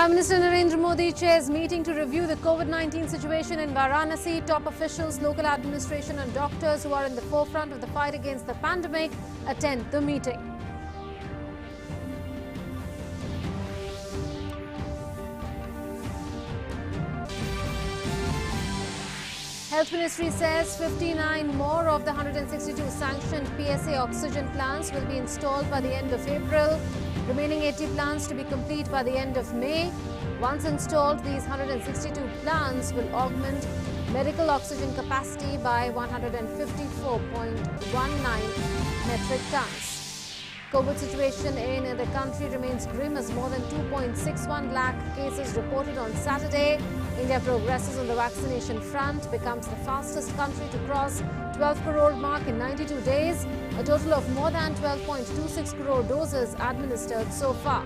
Prime Minister Narendra Modi chairs meeting to review the COVID-19 situation in Varanasi. Top officials, local administration and doctors who are in the forefront of the fight against the pandemic attend the meeting. Health Ministry says 59 more of the 162 sanctioned PSA oxygen plants will be installed by the end of April. Remaining 80 plants to be complete by the end of May. Once installed, these 162 plants will augment medical oxygen capacity by 154.19 metric tons. COVID situation in the country remains grim as more than 2.61 lakh cases reported on Saturday. India progresses on the vaccination front, becomes the fastest country to cross 12 crore mark in 92 days. A total of more than 12.26 crore doses administered so far.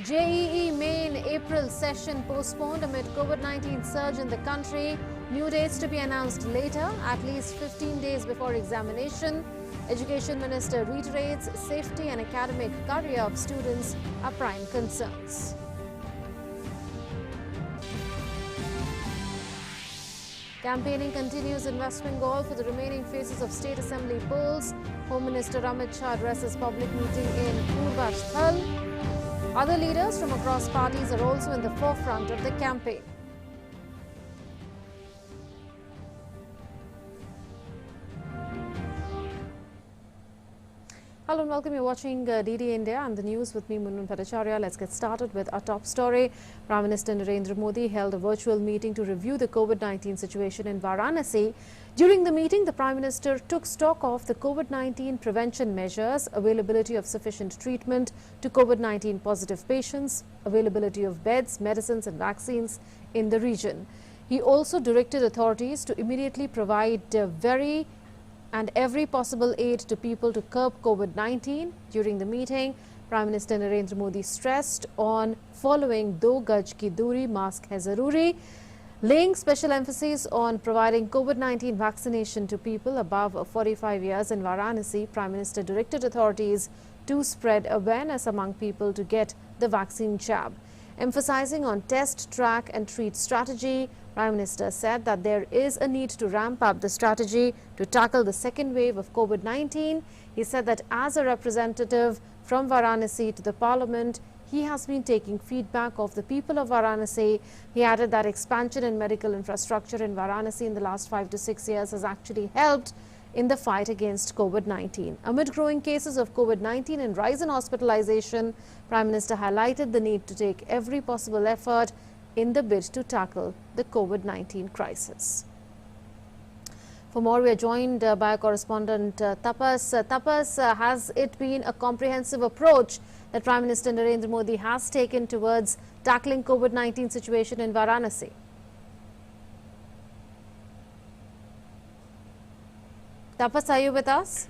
JEE main April session postponed amid COVID-19 surge in the country. New dates to be announced later, at least 15 days before examination. Education Minister reiterates safety and academic career of students are prime concerns. Campaigning continues in West Bengal for the remaining phases of state assembly polls. Home Minister Amit Shah addresses public meeting in Purvasthal. Other leaders from across parties are also in the forefront of the campaign. Hello and welcome. You're watching DD India and the news with me, Munmun Bhattacharya. Let's get started with our top story. Prime Minister Narendra Modi held a virtual meeting to review the COVID-19 situation in Varanasi. During the meeting, the Prime Minister took stock of the COVID-19 prevention measures, availability of sufficient treatment to COVID-19 positive patients, availability of beds, medicines and vaccines in the region. He also directed authorities to immediately provide every possible aid to people to curb COVID-19. During the meeting, Prime Minister Narendra Modi stressed on following "Do Gaj ki Duri, Mask hai Zaruri," laying special emphasis on providing COVID-19 vaccination to people above 45 years in Varanasi. Prime Minister directed authorities to spread awareness among people to get the vaccine jab. Emphasizing on test, track and treat strategy, Prime Minister said that there is a need to ramp up the strategy to tackle the second wave of COVID-19. He said that as a representative from Varanasi to the Parliament, he has been taking feedback of the people of Varanasi. He added that expansion in medical infrastructure in Varanasi in the last 5 to 6 years has actually helped in the fight against COVID-19. Amid growing cases of COVID-19 and rise in hospitalization, Prime Minister highlighted the need to take every possible effort in the bid to tackle the COVID-19 crisis. For more, we are joined by correspondent Tapas. Tapas, has it been a comprehensive approach that Prime Minister Narendra Modi has taken towards tackling COVID-19 situation in Varanasi? Tapas, are you with us?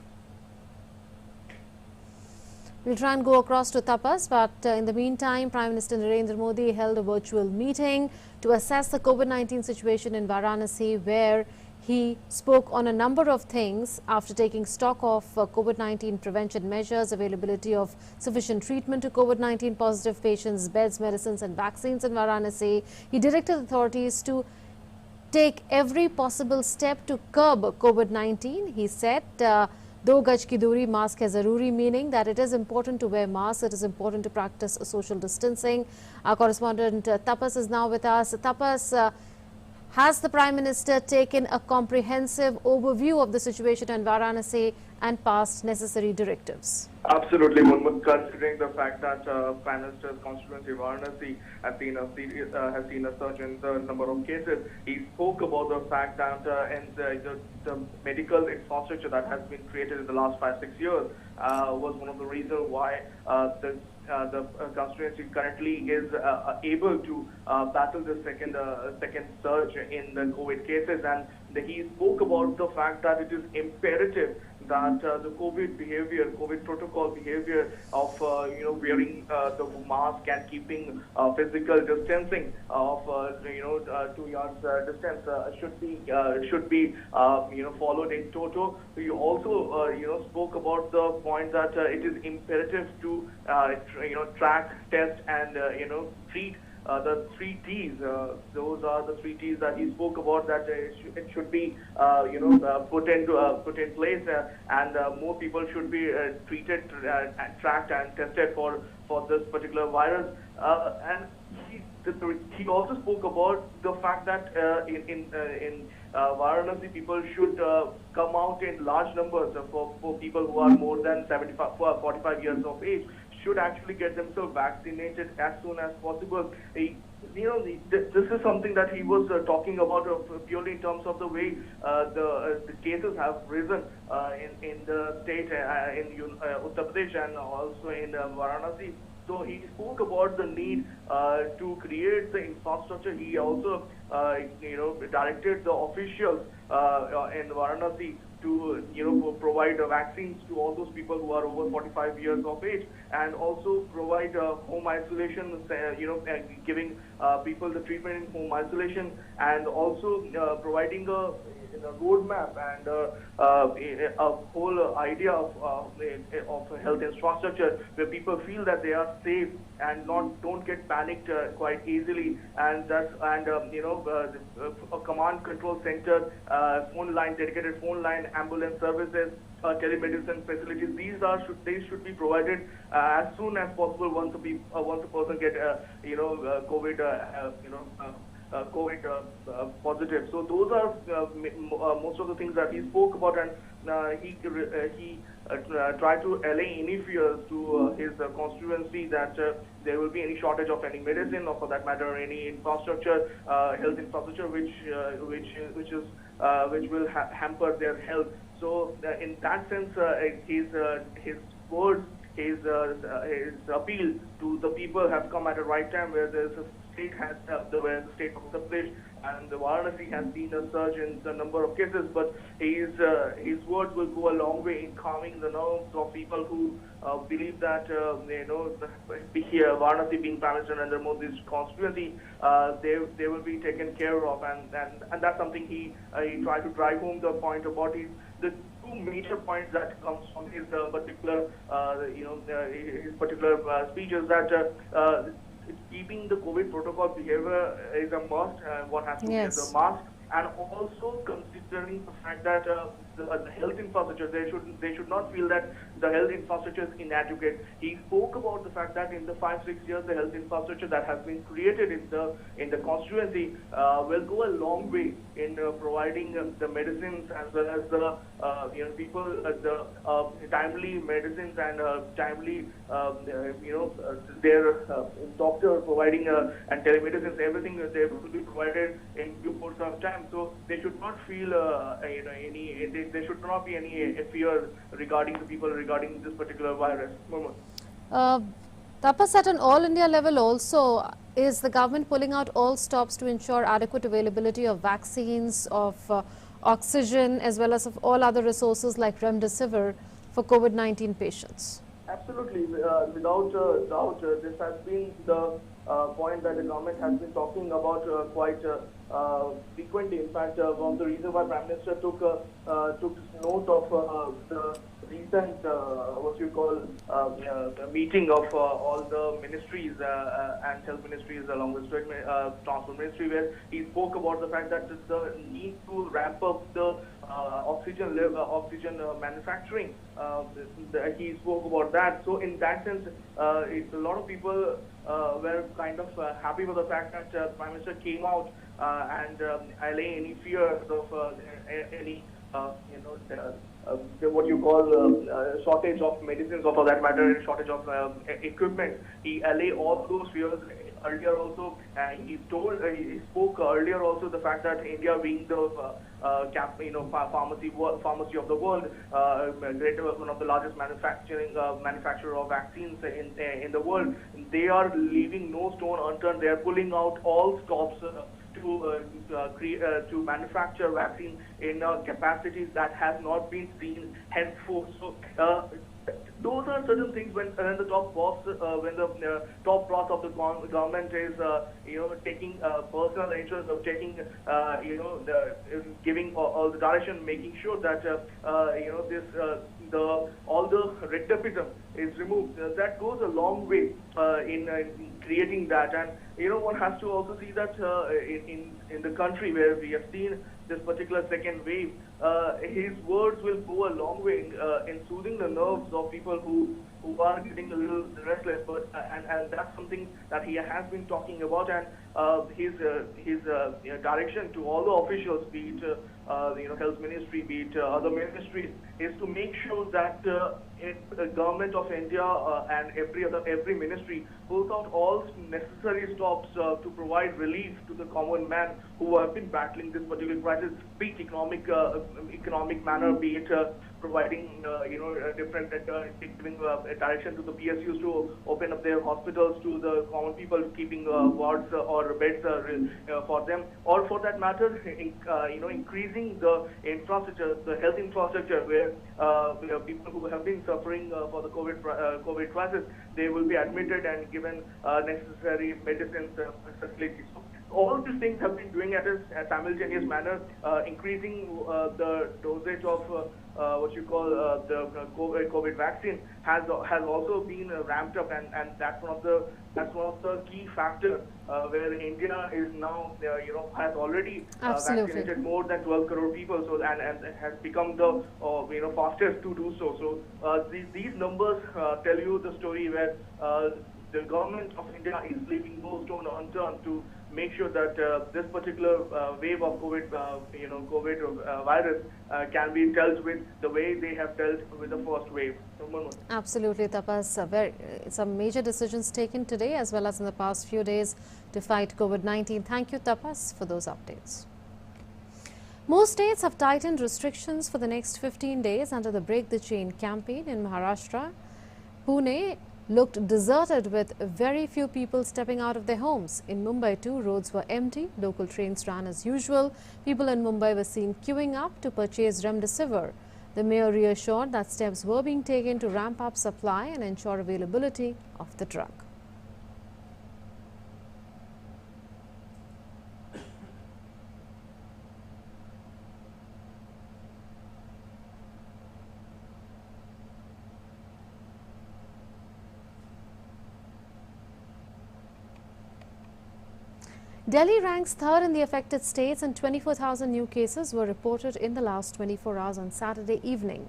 We'll try and go across to Tapas, but in the meantime, Prime Minister Narendra Modi held a virtual meeting to assess the COVID-19 situation in Varanasi, where he spoke on a number of things after taking stock of COVID-19 prevention measures, availability of sufficient treatment to COVID-19 positive patients, beds, medicines and vaccines in Varanasi. He directed authorities to take every possible step to curb COVID-19. He said, "Do Gaj ki Duri, Mask hai Zaruri," meaning that it is important to wear masks, it is important to practice social distancing. Our correspondent Tapas is now with us. Tapas, has the Prime Minister taken a comprehensive overview of the situation in Varanasi and passed necessary directives? Absolutely, Munmun. Considering the fact that Prime Minister's constituency Varanasi has seen a surge in the number of cases, he spoke about the fact that the medical infrastructure that has been created in the last 5-6 years was one of the reasons why the constituency currently is able to battle the second surge in the COVID cases. And he spoke about the fact that it is imperative that the COVID protocol behavior of wearing the mask and keeping physical distancing of 2 yards distance should be followed in toto. We also spoke about the point that it is imperative to track, test, and treat the three T's. Those are the three T's that he spoke about. That it should be put in place, and more people should be treated, and tracked, and tested for this particular virus. And he also spoke about the fact that in Varanasi, people should come out in large numbers for people who are more than 45 years of age, should actually get themselves vaccinated as soon as possible. This is something that he was talking about purely in terms of the way the cases have risen in the state, in Uttar Pradesh, and also in Varanasi. So he spoke about the need to create the infrastructure. He also directed the officials in Varanasi to provide vaccines to all those people who are over 45 years of age, and also provide home isolation, giving people the treatment in home isolation, and also providing a roadmap and a whole idea of health infrastructure where people feel that they are safe and don't get panicked quite easily, and a command control center, dedicated phone line, ambulance services, telemedicine facilities. These should be provided as soon as possible once a person get COVID positive. So those are most of the things that he spoke about, and he tried to allay any fears to his constituency that there will be any shortage of any medicine, or for that matter any infrastructure, health infrastructure, which will hamper their health. So in that sense, his words, his appeal to the people have come at a right time, where where the state of Uttar Pradesh and the Varanasi has seen a surge in the number of cases, but his words will go a long way in calming the nerves of people who believe that Varanasi being Prime Minister Narendra Modi's constituency, they will be taken care of, and that's something he tried to drive home the point about. The two major points that comes from his particular speech is that keeping the COVID protocol behavior is a must. One has to wear the mask, and also considering the fact that the health infrastructure, they should not feel that the health infrastructure is inadequate. He spoke about the fact that in the 5-6 years, the health infrastructure that has been created in the constituency will go a long way in providing the medicines, as well as the people the timely medicines, and timely their doctor providing and telemedicine, everything they will be provided in due course of time. So they should not feel there should not be any fear regarding the people regarding this particular virus. Tapas, at an all India level also, is the government pulling out all stops to ensure adequate availability of vaccines, of oxygen, as well as of all other resources like remdesivir for COVID-19 patients? Absolutely, without doubt, this has been the point that the government has been talking about quite frequently. In fact, one of the reasons why Prime Minister took note of the recent meeting of all the ministries and health ministries, along with transport ministry, where he spoke about the fact that the need to ramp up the oxygen manufacturing. He spoke about that. So in that sense, a lot of people were kind of happy with the fact that Prime Minister came out and allay any fears of any what you call shortage of medicines, or for that matter, shortage of equipment. He allayed all those fears earlier also, he spoke earlier also the fact that India being the pharmacy of the world, one of the largest manufacturer of vaccines in the world. They are leaving no stone unturned. They are pulling out all stops to manufacture vaccine in capacities that has not been seen henceforth. So those are certain things when the top boss, when the top boss of the government is taking personal interest of taking giving all the direction, making sure that all the rectipism is removed. That goes a long way in creating that. And one has to also see that in the country where we have seen this particular second wave, his words will go a long way in soothing the nerves of people who are getting a little restless. But and that's something that he has been talking about. And his direction to all the officials, be it health ministry, be it other ministries, is to make sure that the government of India and every ministry pulls out all necessary stops to provide relief to the common man who have been battling this particular crisis, be it economic manner, be it providing different giving direction to the PSUs to open up their hospitals to the common people, keeping wards or beds for them, or for that matter, increasing the infrastructure, the health infrastructure, where people who have been suffering for the COVID crisis, they will be admitted and given necessary medicines facilities. So all these things have been doing at a simultaneous manner, increasing the dosage of what you call the COVID vaccine has also been ramped up, and that's one of the key factors where India is now has already vaccinated more than 12 crore people, so and has become the fastest to do so. So these numbers tell you the story where the government of India is leaving no stone unturned to make sure that this particular wave of COVID virus can be dealt with the way they have dealt with the first wave. Absolutely, Tapas. Some major decisions taken today as well as in the past few days to fight COVID-19. Thank you, Tapas, for those updates. Most states have tightened restrictions for the next 15 days under the Break the Chain campaign. In Maharashtra, Pune looked deserted with very few people stepping out of their homes. In Mumbai too, roads were empty. Local trains ran as usual. People in Mumbai were seen queuing up to purchase remdesivir. The mayor reassured that steps were being taken to ramp up supply and ensure availability of the drug. Delhi ranks third in the affected states, and 24,000 new cases were reported in the last 24 hours on Saturday evening.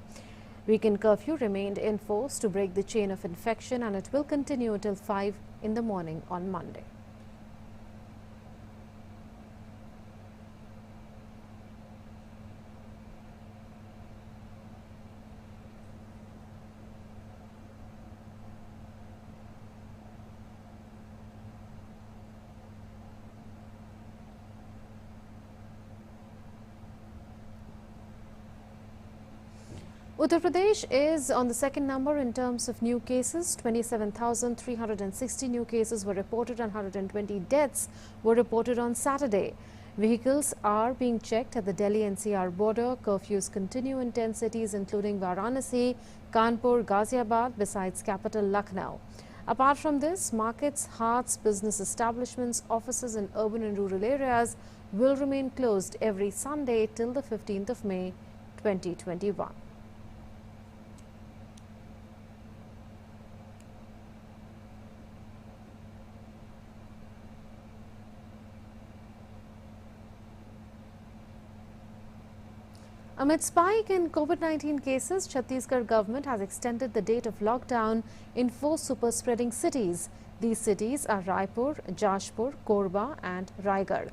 Weekend curfew remained in force to break the chain of infection, and it will continue until 5 in the morning on Monday. Uttar Pradesh is on the second number in terms of new cases. 27,360 new cases were reported and 120 deaths were reported on Saturday. Vehicles are being checked at the Delhi-NCR border. Curfews continue in 10 cities including Varanasi, Kanpur, Ghaziabad, besides capital Lucknow. Apart from this, markets, hats, business establishments, offices in urban and rural areas will remain closed every Sunday till the 15th of May 2021. Amid spike in COVID-19 cases, Chhattisgarh government has extended the date of lockdown in 4 super-spreading cities. These cities are Raipur, Jashpur, Korba and Raigad.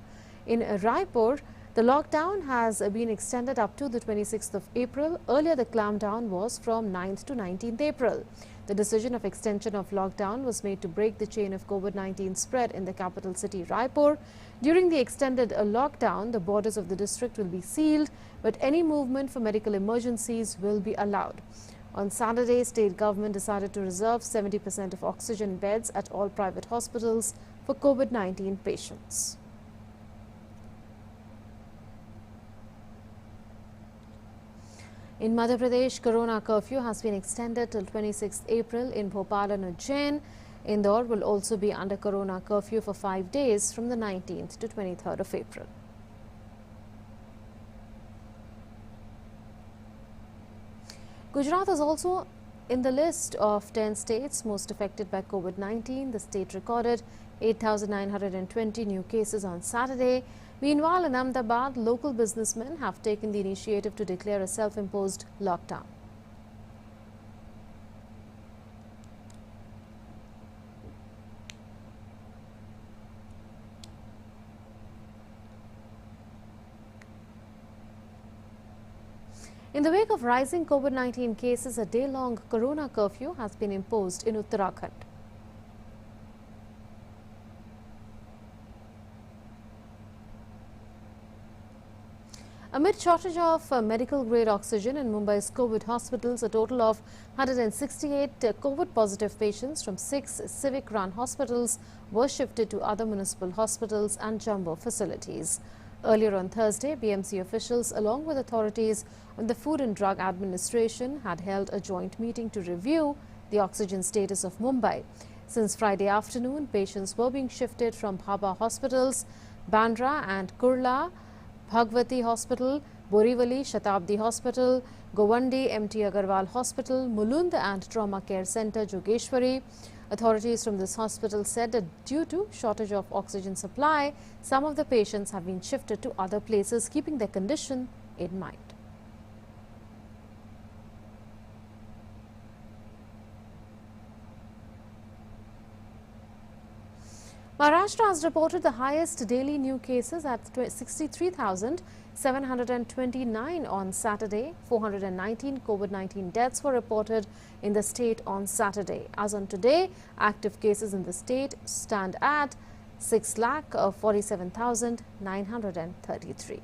In Raipur, the lockdown has been extended up to the 26th of April. Earlier, the clampdown was from 9th to 19th April. The The decision of extension of lockdown was made to break the chain of COVID-19 spread in the capital city, Raipur. During the extended lockdown, the borders of the district will be sealed, but any movement for medical emergencies will be allowed. On Saturday, state government decided to reserve 70% of oxygen beds at all private hospitals for COVID-19 patients. In Madhya Pradesh, Corona curfew has been extended till 26th April in Bhopal and Ujjain. Indore will also be under Corona curfew for 5 days from the 19th to 23rd of April. Gujarat is also in the list of 10 states most affected by COVID-19. The state recorded 8,920 new cases on Saturday. Meanwhile, in Ahmedabad, local businessmen have taken the initiative to declare a self-imposed lockdown. In the wake of rising COVID-19 cases, a day-long Corona curfew has been imposed in Uttarakhand. Amid shortage of medical-grade oxygen in Mumbai's COVID hospitals, a total of 168 COVID-positive patients from 6 civic-run hospitals were shifted to other municipal hospitals and jumbo facilities. Earlier on Thursday, BMC officials, along with authorities on the Food and Drug Administration, had held a joint meeting to review the oxygen status of Mumbai. Since Friday afternoon, patients were being shifted from Bhabha hospitals, Bandra and Kurla, Bhagwati Hospital, Borivali, Shatabdi Hospital, Govandi, MT Agarwal Hospital, Mulund and Trauma Care Center, Jogeshwari. Authorities from this hospital said that due to shortage of oxygen supply, some of the patients have been shifted to other places, keeping their condition in mind. Maharashtra has reported the highest daily new cases at 63,729 on Saturday. 419 COVID-19 deaths were reported in the state on Saturday. As on today, active cases in the state stand at 6,47,933.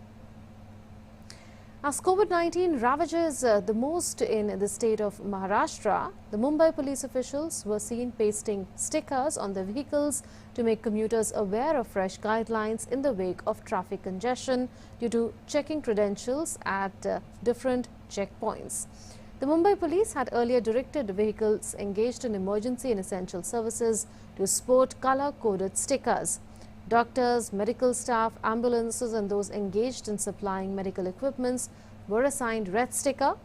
As COVID-19 ravages the most in the state of Maharashtra, the Mumbai police officials were seen pasting stickers on their vehicles to make commuters aware of fresh guidelines in the wake of traffic congestion due to checking credentials at different checkpoints. The Mumbai police had earlier directed vehicles engaged in emergency and essential services to sport color-coded stickers. Doctors, medical staff, ambulances and those engaged in supplying medical equipments were assigned red sticker,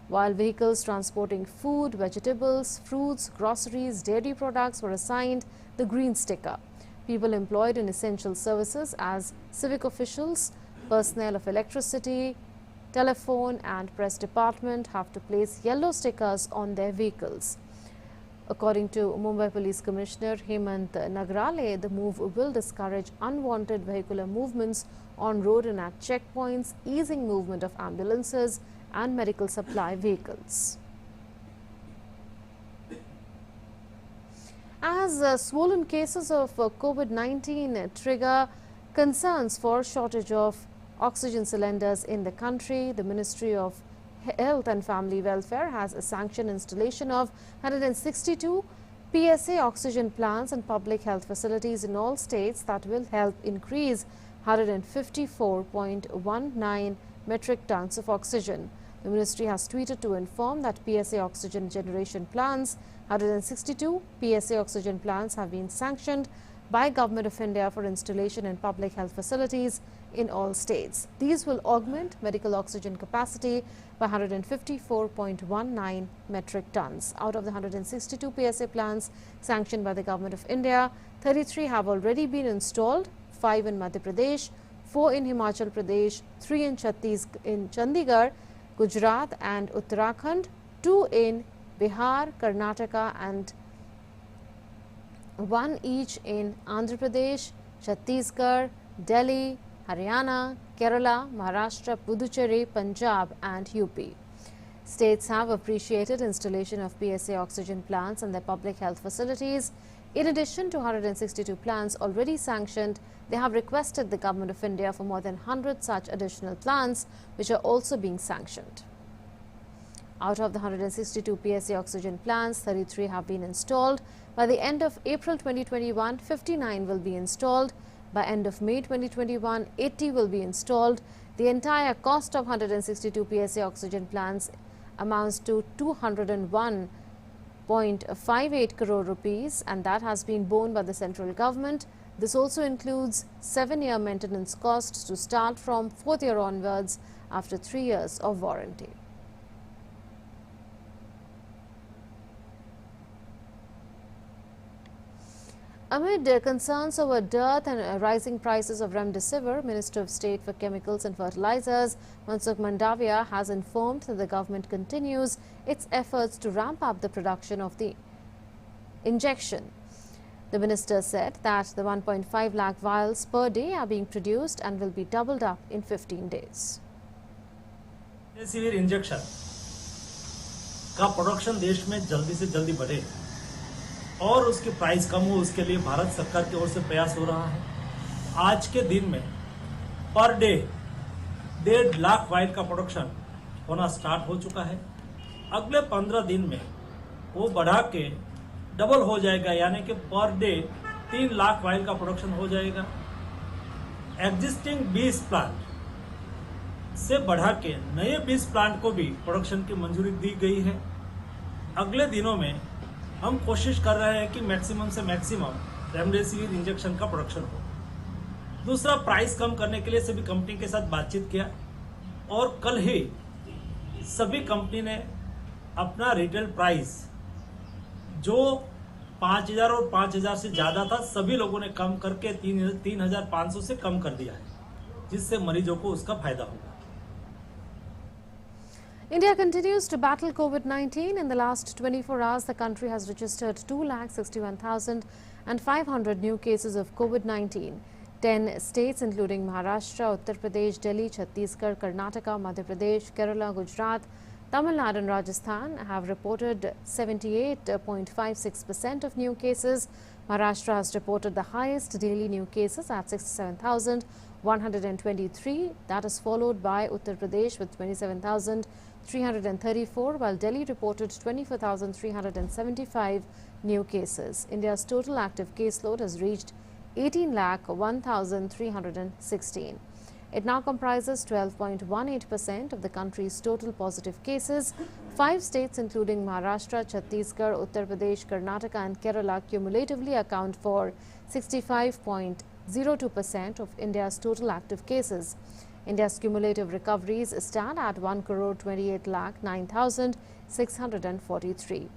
while vehicles transporting food, vegetables, fruits, groceries, dairy products were assigned the green sticker. People employed in essential services as civic officials, personnel of electricity, telephone and press department have to place yellow stickers on their vehicles. According to Mumbai Police Commissioner Hemant Nagrale, the move will discourage unwanted vehicular movements on road and at checkpoints, easing movement of ambulances and medical supply vehicles. As swollen cases of COVID-19 trigger concerns for shortage of oxygen cylinders in the country, the Ministry of Health and Family Welfare has sanctioned installation of 162 PSA oxygen plants and public health facilities in all states that will help increase 154.19 metric tons of oxygen. The ministry has tweeted to inform that PSA oxygen generation plants, 162 PSA oxygen plants have been sanctioned by Government of India for installation in public health facilities in all states. These will augment medical oxygen capacity by 154.19 metric tons. Out of the 162 PSA plants sanctioned by the Government of India, 33 have already been installed, 5 in Madhya Pradesh, 4 in Himachal Pradesh, 3 in Chandigarh, Gujarat and Uttarakhand, 2 in Bihar, Karnataka and 1 each in Andhra Pradesh, Chhattisgarh, Delhi, Haryana, Kerala, Maharashtra, Puducherry, Punjab and UP. States have appreciated installation of PSA oxygen plants in their public health facilities. In addition to 162 plants already sanctioned, they have requested the Government of India for more than 100 such additional plants, which are also being sanctioned. Out of the 162 PSA oxygen plants, 33 have been installed. By the end of April 2021, 59 will be installed. By end of May 2021, 80 will be installed. The entire cost of 162 PSA oxygen plants amounts to 201.58 crore rupees, and that has been borne by the central government. This also includes 7-year maintenance costs to start from 4th year onwards after 3 years of warranty. Amid concerns over dearth and rising prices of remdesivir, Minister of State for Chemicals and Fertilizers, Mansukh Mandavia, has informed that the government continues its efforts to ramp up the production of the injection. The minister said that the 1.5 lakh vials per day are being produced and will be doubled up in 15 days. Remdesivir injection का production देश में जल्दी से जल्दी बढ़े और उसकी price कम हो, उसके लिए भारत सरकार की ओर से प्रयास हो रहा है। आज के दिन में पर डे 1.5 लाख वाइल का प्रोडक्शन होना स्टार्ट हो चुका है। अगले 15 दिन में वो बढ़ा के डबल हो जाएगा, यानी कि पर डे 3 लाख वाइल का प्रोडक्शन हो जाएगा। एग्जिस्टिंग 20 प्लांट से बढ़ा के नए 20 प्लांट को भी प्रोडक्शन की मंजूरी दी गई है। अगले दिनों में हम कोशिश कर रहे हैं कि मैक्सिमम से मैक्सिमम रेमडेसिविर इंजेक्शन का प्रोडक्शन हो। दूसरा, प्राइस कम करने के लिए सभी कंपनी के साथ बातचीत किया और कल ही सभी कंपनी ने अपना रिटेल प्राइस जो 5,000 और 5,000 से ज़्यादा था, सभी लोगों ने कम करके 3,500 से कम कर दिया है, जिससे मरीजों को उसका फायदा होगा। India continues to battle COVID-19. In the last 24 hours, the country has registered 2,61,500 new cases of COVID-19. 10 states, including Maharashtra, Uttar Pradesh, Delhi, Chhattisgarh, Karnataka, Madhya Pradesh, Kerala, Gujarat, Tamil Nadu and Rajasthan, have reported 78.56% of new cases. Maharashtra has reported the highest daily new cases at 67,123. That is followed by Uttar Pradesh with 27,334, while Delhi reported 24,375 new cases. India's total active caseload has reached 18,01,316. It now comprises 12.18% of the country's total positive cases. 5 states, including Maharashtra, Chhattisgarh, Uttar Pradesh, Karnataka and Kerala, cumulatively account for 65.02% of India's total active cases. India's cumulative recoveries stand at 1,28,09,643.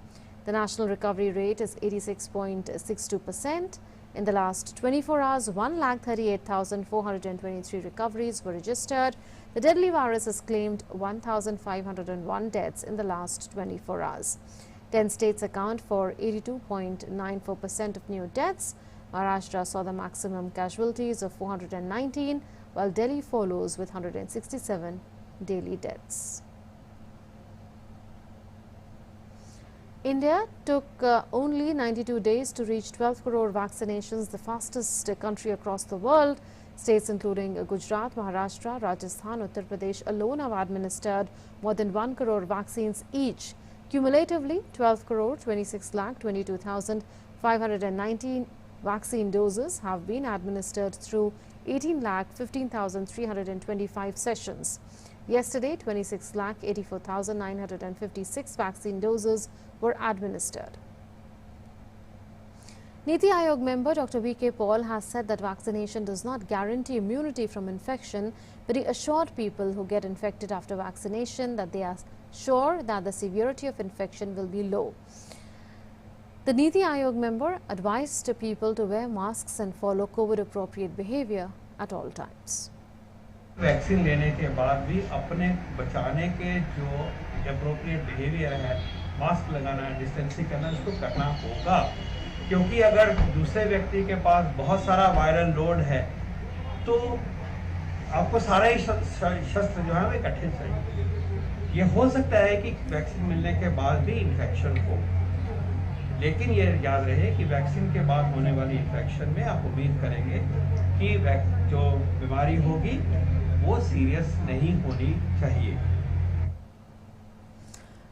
The national recovery rate is 86.62%. In the last 24 hours, 1,38,423 recoveries were registered. The deadly virus has claimed 1,501 deaths in the last 24 hours. 10 states account for 82.94% of new deaths. Maharashtra saw the maximum casualties of 419, while Delhi follows with 167 daily deaths. India took only 92 days to reach 12 crore vaccinations, the fastest country across the world. States including Gujarat, Maharashtra, Rajasthan, Uttar Pradesh alone have administered more than 1 crore vaccines each. Cumulatively, 12 crore 26 lakh 22,519 vaccine doses have been administered through 18 lakh 15,325 sessions. Yesterday, 26 lakh 84,956 vaccine doses were administered. Niti Aayog member Dr. V.K. Paul has said that vaccination does not guarantee immunity from infection, but he assured people who get infected after vaccination that they are sure that the severity of infection will be low. The Niti Aayog member advised people to wear masks and follow COVID-appropriate behavior at all times. Vaccine लेने के बाद भी अपने बचाने के जो appropriate behaviour है, mask लगाना, डिस्टेंसिंग करना, इसको करना होगा, क्योंकि अगर दूसरे व्यक्ति के पास बहुत सारा वायरल लोड है तो आपको सारा ही शस्त्र जो है वो इकट्ठे चाहिए। ये हो सकता है कि वैक्सीन मिलने के बाद भी इन्फेक्शन हो, लेकिन ये याद रहे कि वैक्सीन के बाद होने वाली इन्फेक्शन में आप उम्मीद करेंगे कि जो बीमारी होगी वो सीरियस नहीं होनी चाहिए।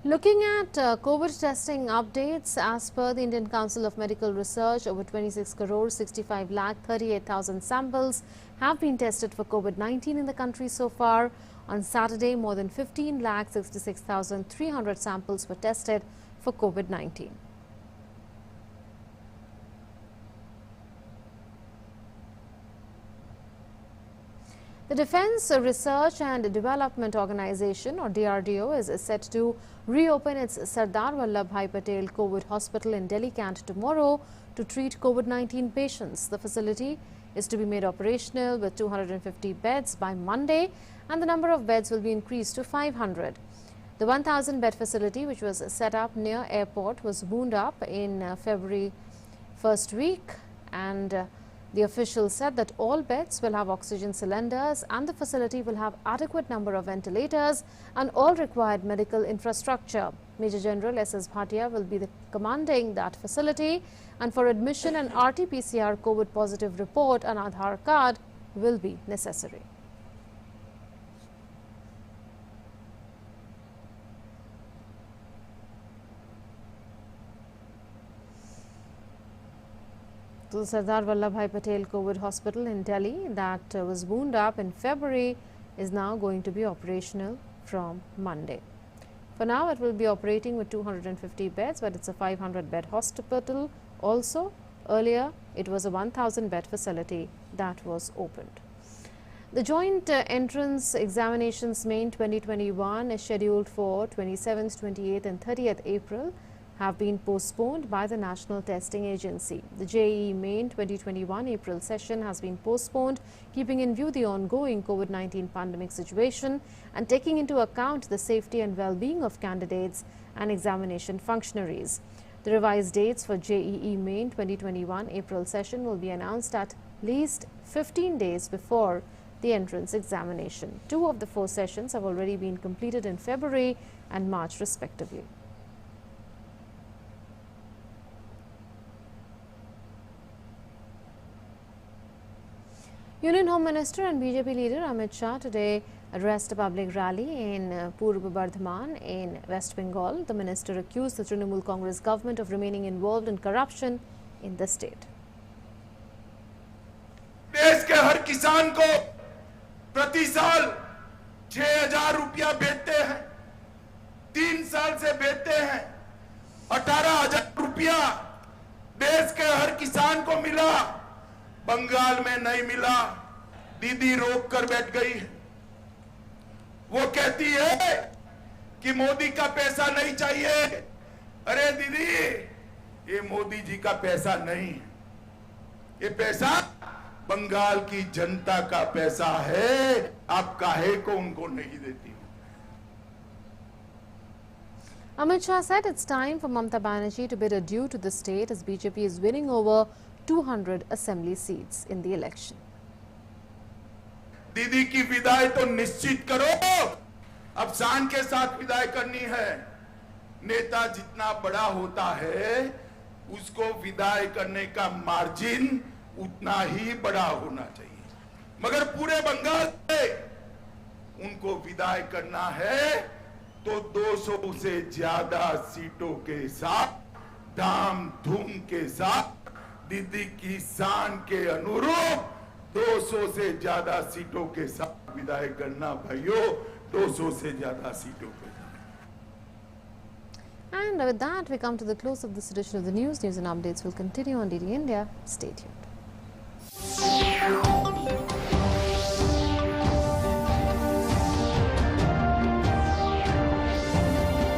Looking at COVID testing updates, as per the Indian Council of Medical Research, over 26 crore 65 lakh 38,000 samples have been tested for COVID-19 in the country so far. On Saturday, more than 15 lakh 66,300 samples were tested for COVID-19. The Defence Research and Development Organization, or DRDO, is set to reopen its Sardar Vallabhbhai Patel COVID Hospital in Delhi Cant tomorrow to treat COVID-19 patients. The facility is to be made operational with 250 beds by Monday, and the number of beds will be increased to 500. The 1,000-bed facility, which was set up near airport, was wound up in February first week, and the official said that all beds will have oxygen cylinders and the facility will have adequate number of ventilators and all required medical infrastructure. Major General S.S. Bhatia will be commanding that facility, and for admission an RT-PCR COVID positive report and Aadhaar card will be necessary. The Sardar Vallabhbhai Patel COVID Hospital in Delhi that was wound up in February is now going to be operational from Monday. For now, it will be operating with 250 beds, but it's a 500-bed hospital. Also, earlier, it was a 1,000-bed facility that was opened. The joint entrance examinations Main 2021 is scheduled for 27th, 28th and 30th April. Have been postponed by the National Testing Agency. The JEE Main 2021 April session has been postponed, keeping in view the ongoing COVID-19 pandemic situation and taking into account the safety and well-being of candidates and examination functionaries. The revised dates for JEE Main 2021 April session will be announced at least 15 days before the entrance examination. 2 of the 4 sessions have already been completed in February and March respectively. Union Home Minister and BJP leader Amit Shah today addressed a public rally in Purb Bardhaman in West Bengal. The minister accused the Trinamool Congress government of remaining involved in corruption in the state. देश के हर किसान को प्रति साल 6,000 रुपया बेचते हैं, 3 साल से बेचते हैं, 18,000 रुपया देश के हर किसान को मिला, बंगाल में नहीं मिला। दीदी रोक कर बैठ गई। वो कहती है कि मोदी का पैसा नहीं चाहिए। अरे दीदी, ये मोदी जी का पैसा नहीं, ये पैसा बंगाल की जनता का पैसा है। आप काहे को उनको नहीं देती? Amit Shah said it's time for Mamata Banerjee to bid adieu to the state as BJP is winning over 200 assembly seats in the election. दीदी की विदाई तो निश्चित करो। अब शान के साथ विदाई करनी है। नेता जितना बड़ा होता है, उसको विदाई करने का मार्जिन उतना ही बड़ा होना चाहिए। मगर पूरे बंगाल से उनको विदाई करना है तो 200 से ज्यादा सीटों के साथ, धाम धूम के साथ, दीदी की शान के अनुरूप 200 से ज्यादा सीटों के साथ विदाई करना भाइयों, 200 से ज्यादा सीटों के साथ। And with that, we come to the close of this edition of the news. News and updates will continue on DD India. Stay tuned.